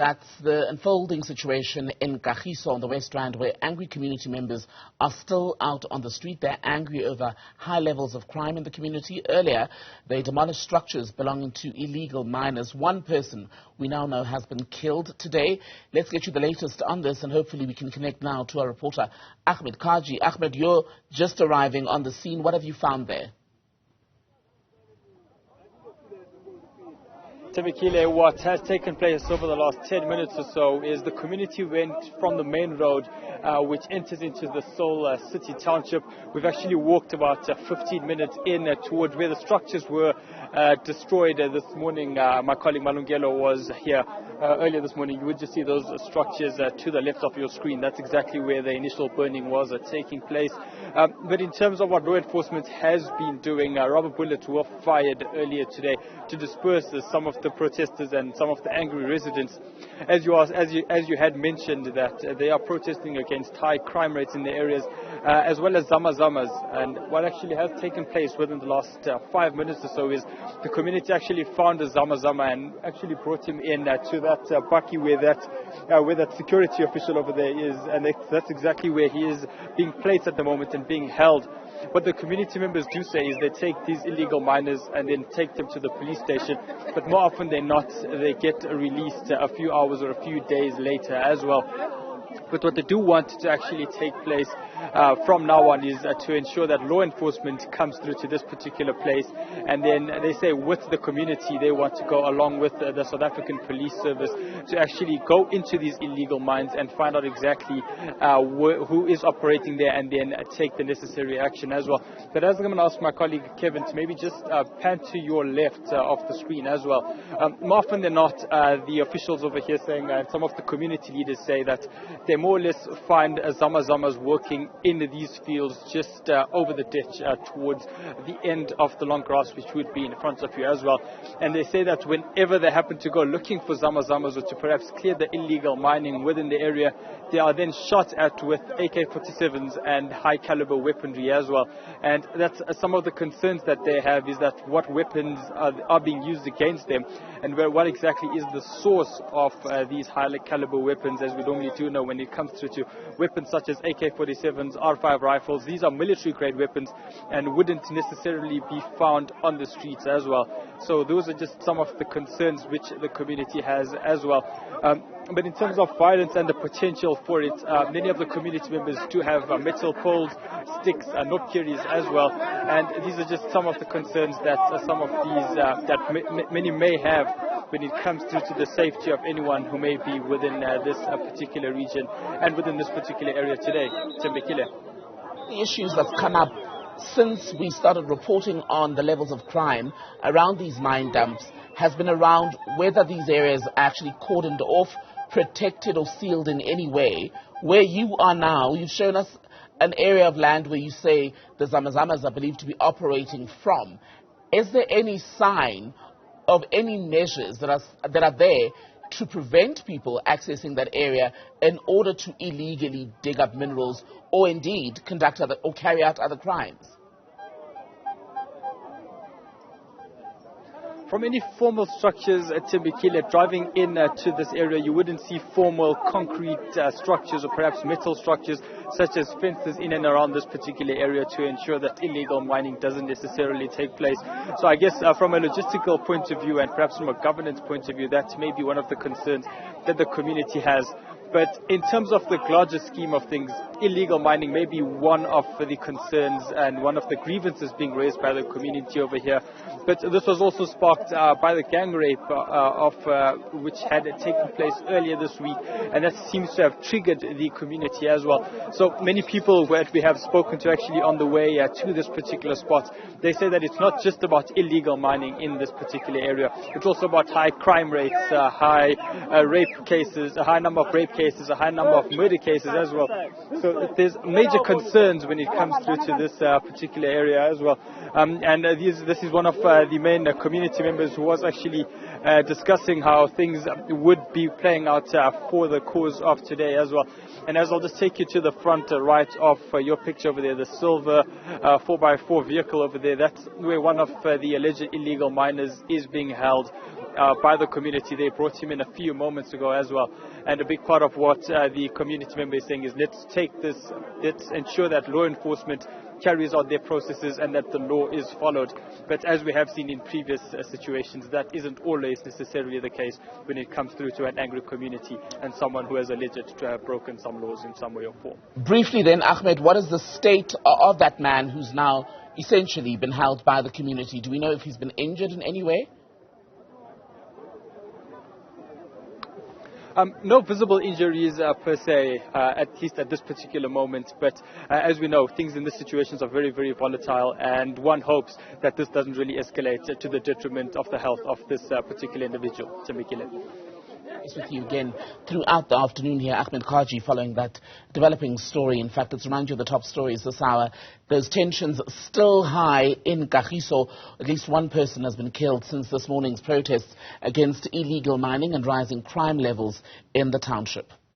That's the unfolding situation in Kagiso on the West Rand, where angry community members are still out on the street. They're angry over high levels of crime in the community. Earlier, they demolished structures belonging to illegal miners. One person we now know has been killed today. Let's get you the latest on this, and hopefully we can connect now to our reporter, Ahmed Kajee. Ahmed, you're just arriving on the scene. What have you found there? Typically, what has taken place over the last 10 minutes or so is the community went from the main road, which enters into the Seoul City Township. We've actually walked about 15 minutes in toward where the structures were destroyed this morning. My colleague Malungelo was here earlier this morning. You would just see those structures to the left of your screen. That's exactly where the initial burning was taking place. But in terms of what law enforcement has been doing, rubber bullets were fired earlier today to disperse some of the protesters and some of the angry residents. As you had mentioned, that they are protesting against high crime rates in the areas, as well as zamazamas. And what actually has taken place within the last 5 minutes or so is the community actually found a zamazama and actually brought him in to that bakkie where that security official over there is, and that's exactly where he is being placed at the moment and being held. What the community members do say is they take these illegal miners and then take them to the police station, but more often than not, they get released a few hours or a few days later as well. But what they do want to actually take place from now on is to ensure that law enforcement comes through to this particular place, and then they say with the community they want to go along with the South African Police Service to actually go into these illegal mines and find out exactly who is operating there, and then take the necessary action as well. But as I'm going to ask my colleague Kevin to maybe just pan to your left of the screen as well. More often than not, the officials over here saying, and some of the community leaders say that they more or less find zamazamas working in these fields just over the ditch towards the end of the long grass, which would be in front of you as well. And they say that whenever they happen to go looking for zamazamas or to perhaps clear the illegal mining within the area, they are then shot at with AK-47s and high caliber weaponry as well. And that's some of the concerns that they have, is that what weapons are being used against them, and what exactly is the source of these high caliber weapons, as we normally do know when it comes to weapons such as AK-47s, R5 rifles. These are military grade weapons and wouldn't necessarily be found on the streets as well. So those are just some of the concerns which the community has as well. But in terms of violence and the potential for it, many of the community members do have metal poles, sticks, knobkerries as well. And these are just some of the concerns that some of these that many may have when it comes to the safety of anyone who may be within this particular region and within this particular area today. The issues that's come up since we started reporting on the levels of crime around these mine dumps has been around whether these areas are actually cordoned off, protected or sealed in any way. Where you are now, you've shown us an area of land where you say the zamazamas are believed to be operating from. Is there any sign of any measures that are there to prevent people accessing that area in order to illegally dig up minerals or indeed conduct or carry out other crimes? From any formal structures, Timbikile, driving in to this area, you wouldn't see formal concrete structures or perhaps metal structures such as fences in and around this particular area to ensure that illegal mining doesn't necessarily take place. So I guess from a logistical point of view and perhaps from a governance point of view, that may be one of the concerns that the community has. But in terms of the larger scheme of things, illegal mining may be one of the concerns and one of the grievances being raised by the community over here. But this was also sparked by the gang rape which had taken place earlier this week, and that seems to have triggered the community as well. So many people that we have spoken to actually on the way to this particular spot, they say that it's not just about illegal mining in this particular area. It's also about high crime rates, high rape cases, a high number of rape cases, a high number of murder cases as well. So there's major concerns when it comes through to this particular area as well. And this is one of the main community members who was actually discussing how things would be playing out for the cause of today as well. And as I'll just take you to the front right of your picture over there, the silver 4x4 vehicle over there, that's where one of the alleged illegal miners is being held. by the community. They brought him in a few moments ago as well. And a big part of what the community member is saying is let's ensure that law enforcement carries out their processes and that the law is followed. But as we have seen in previous situations, that isn't always necessarily the case when it comes through to an angry community and someone who has alleged to have broken some laws in some way or form. Briefly then, Ahmed, what is the state of that man who's now essentially been held by the community? Do we know if he's been injured in any way? No visible injuries per se, at least at this particular moment. But as we know, things in this situations are very, very volatile, and one hopes that this doesn't really escalate to the detriment of the health of this particular individual. It's with you again throughout the afternoon here, Ahmed Kajee, following that developing story. In fact, let's remind you of the top stories this hour. Those tensions still high in Kagiso. At least one person has been killed since this morning's protests against illegal mining and rising crime levels in the township.